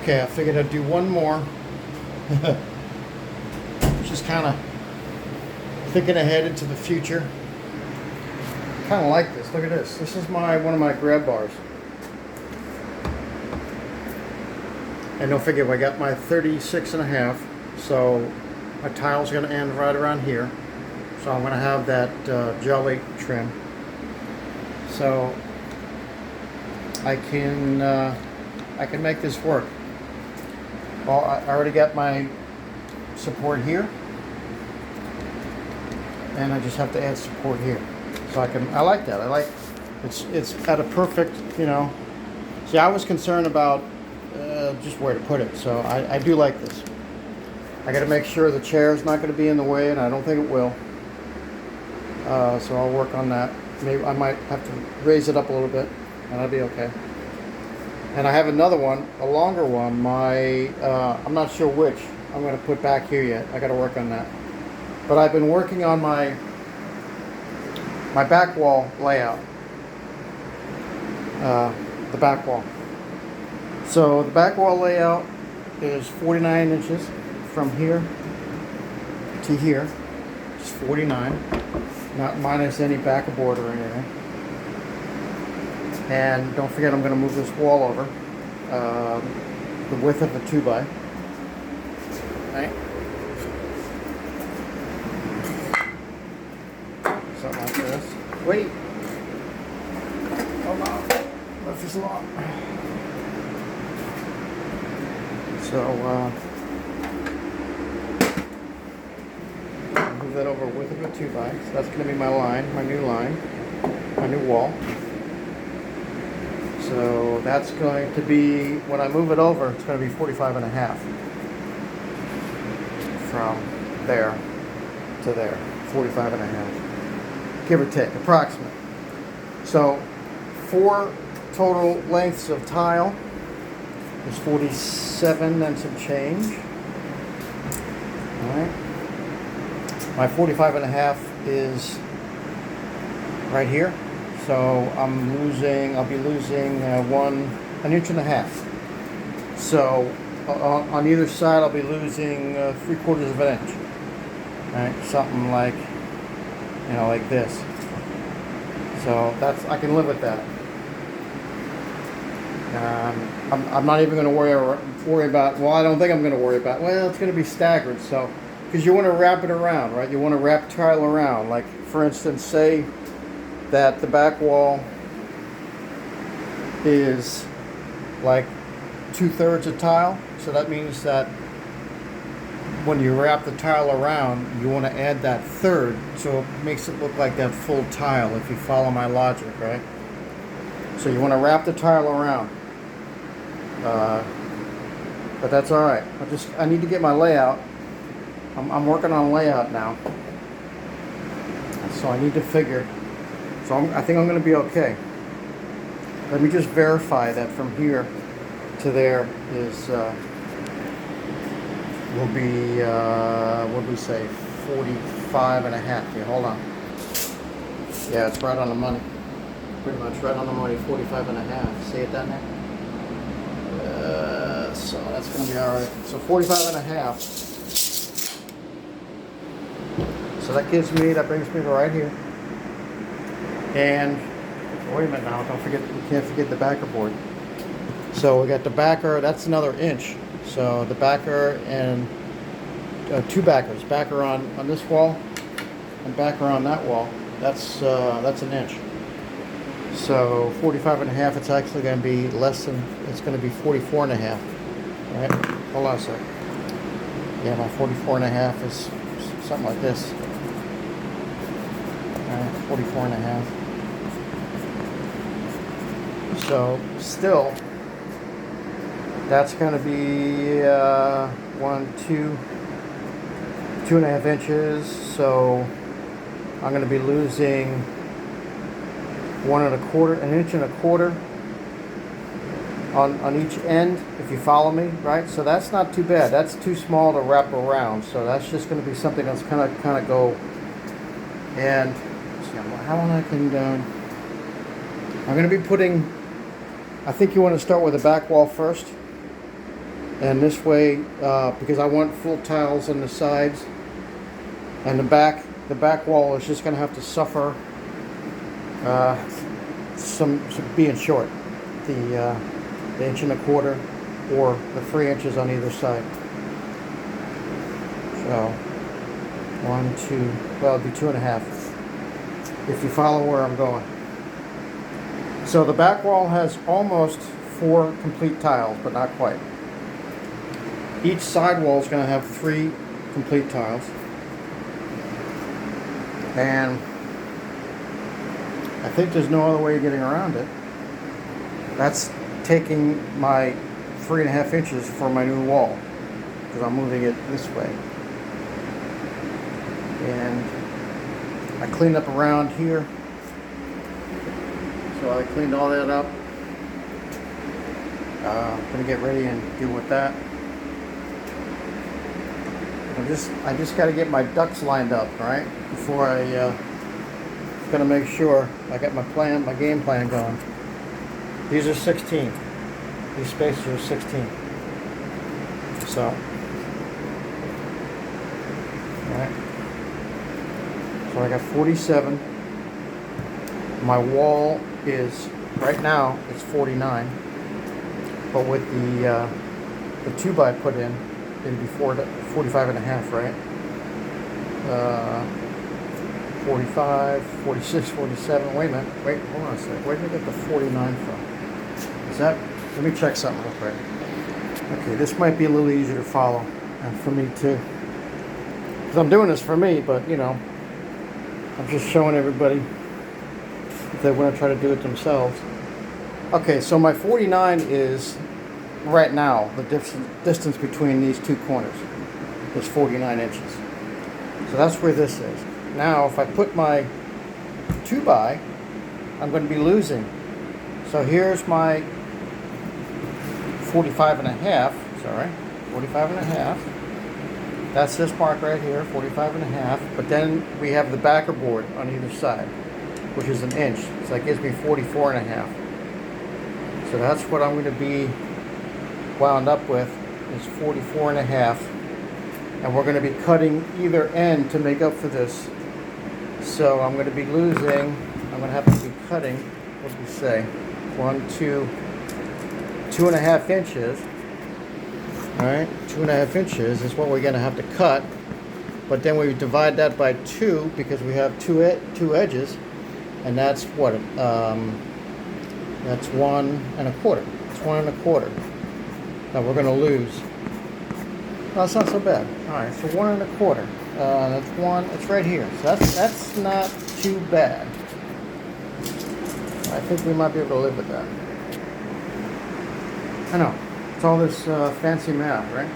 Okay, I figured I'd do one more. Just kind of thinking ahead into the future. Kind of like this. Look at this. This is one of my grab bars. And don't forget, I got my 36.5, so my tile's going to end right around here. So I'm going to have that jelly trim. So I can make this work. Well, I already got my support here, and I just have to add support here. So I like that. I like it's at a perfect, you know. See, I was concerned about just where to put it, so I do like this. I got to make sure the chair is not going to be in the way, and I don't think it will. So I'll work on that. Maybe I might have to raise it up a little bit, and that'll be okay. And I have another one, a longer one. I'm not sure which I'm going to put back here yet. I got to work on that. But I've been working on my back wall layout. The back wall. So the back wall layout is 49 inches from here to here. It's 49, not minus any backer board or anything. And don't forget, I'm going to move this wall over the width of the 2x. Right? Something like this. Wait. Hold on. Left is long. So move that over width of a 2x. So that's going to be my line, my new wall. So that's going to be, when I move it over, it's going to be 45.5 from there to there, 45.5, give or take, approximate. So 4 total lengths of tile is 47 and some change. All right. My 45.5 is right here. So I'll be losing an inch and a half. So on either side I'll be losing 3/4 of an inch. Right, something like, like this. So I can live with that. I'm not even going to worry about. Well, I don't think I'm going to worry about. Well, it's going to be staggered. So because you want to wrap it around, right? You want to wrap tile around. Like for instance, say that the back wall is like 2/3 of tile. So that means that when you wrap the tile around, you want to add that third, so it makes it look like that full tile, if you follow my logic, right? So you want to wrap the tile around. But that's all right. I need to get my layout. I'm working on layout now. So I need to figure. So I think I'm going to be okay. Let me just verify that from here to there is will be what did we say, 45.5. Yeah, hold on. Yeah, it's right on the money. Pretty much right on the money, 45.5. See it down there? So that's going to be all right. So 45.5. So that brings me to right here. And wait a minute now, we can't forget the backer board. So we got the backer, that's another inch. So the backer and 2 backers, backer on this wall and backer on that wall. That's an inch. So 45.5, it's actually going to be less than, it's going to be 44.5. All right, hold on a sec. Yeah, my 44.5 is something like this. All right, 44.5. So still, that's going to be 2.5 inches. So I'm going to be losing 1.25, an inch and a quarter on each end, if you follow me, right? So that's not too bad. That's too small to wrap around. So that's just going to be something that's kind of go. And see how I can. I'm going to be putting. I think you want to start with the back wall first. And this way, because I want full tiles on the sides, and the back wall is just going to have to suffer some being short, the 1.25 inches or the 3 inches on either side. So 1, 2, well, it'd be 2.5 if you follow where I'm going. So the back wall has almost 4 complete tiles, but not quite. Each side wall is going to have 3 complete tiles. And I think there's no other way of getting around it. That's taking my 3.5 inches for my new wall, because I'm moving it this way. And I cleaned up around here. So I cleaned all that up. I'm gonna get ready and deal with that. I just got to get my ducks lined up, right? Before gonna make sure I got my game plan going. These are 16. These spaces are 16. So, all right. So I got 47. My wall is right now it's 49, but with the tube I put in, it'd be 45.5, right? 45, 46, 47. Wait a minute. Wait, hold on a sec. Where did I get the 49 from? Is that? Let me check something real quick. Okay, this might be a little easier to follow, and for me too. Because I'm doing this for me, but you know, I'm just showing everybody if they want to try to do it themselves. Okay, so my 49 is right now the distance between these two corners is 49 inches. So that's where this is. Now, if I put my 2x, I'm going to be losing. So here's my 45.5. Sorry, 45.5. That's this mark right here, 45.5. But then we have the backer board on either side, which is 1 inch. So that gives me 44.5. So that's what I'm going to be wound up with, is 44.5. And we're going to be cutting either end to make up for this. So I'm going to be losing, I'm going to have to be cutting, what do we say, 1, 2, 2.5 inches. All right, 2.5 inches is what we're going to have to cut. But then we divide that by 2 because we have two edges, and that's what? That's 1.25. It's 1.25. Now we're going to lose. No, that's not so bad. All right, so 1.25. That's one. It's right here. So that's not too bad. I think we might be able to live with that. I know. It's all this fancy math, right?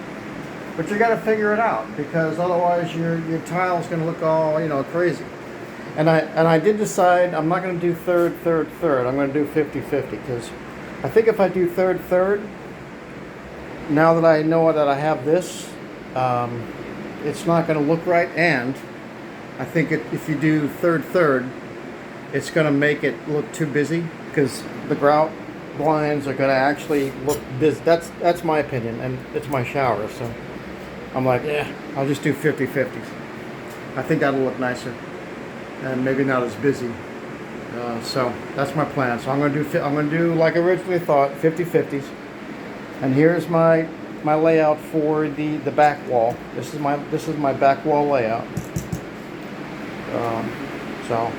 But you got to figure it out, because otherwise your tile's going to look all, you know, crazy. And I did decide I'm not going to do third. I'm going to do 50-50, because I think if I do third, now that I know that I have this, it's not going to look right. And I think if you do third, it's going to make it look too busy, because the grout blinds are going to actually look busy. That's my opinion, and it's my shower, so I'm like, yeah, I'll just do 50-50s. I think that'll look nicer and maybe not as busy. So that's my plan. So I'm going to do like I originally thought, 50-50s. And here's my layout for the back wall. This is my back wall layout. So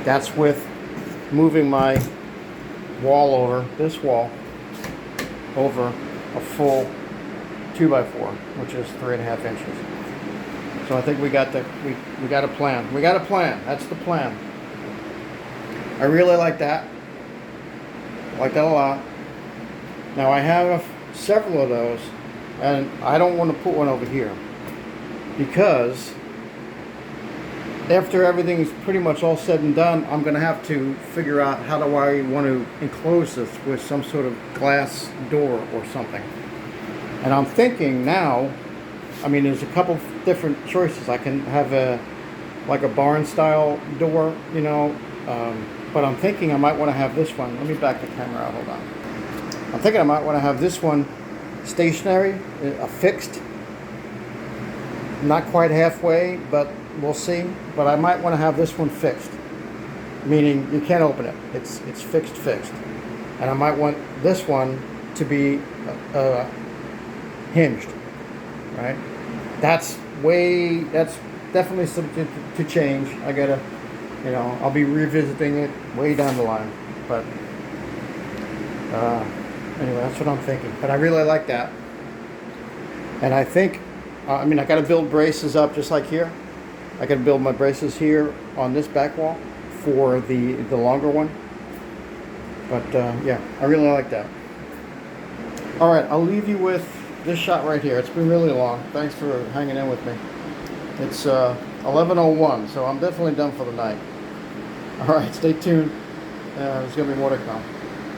that's with moving my wall over, this wall over a full 2x4, which is 3.5 inches. So I think we got a plan. We got a plan. That's the plan. I really like that. I like that a lot. Now I have several of those, and I don't want to put one over here, because after everything's pretty much all said and done, I'm going to have to figure out how do I want to enclose this with some sort of glass door or something. And I'm thinking now, I mean, there's a couple different choices. I can have like a barn style door, you know, but I'm thinking I might want to have this one. Let me back the camera out, hold on. I'm thinking I might want to have this one stationary, a fixed. Not quite halfway, but we'll see. But I might want to have this one fixed, meaning you can't open it. It's fixed. And I might want this one to be hinged, right? That's definitely subject to change. I gotta, I'll be revisiting it way down the line. But anyway, that's what I'm thinking. But I really like that. And I think, I gotta build braces up just like here. I gotta build my braces here on this back wall for the longer one. But yeah, I really like that. All right, I'll leave you with this shot right here. It's been really long. Thanks for hanging in with me. It's 11:01, so I'm definitely done for the night. All right, stay tuned. There's gonna be more to come.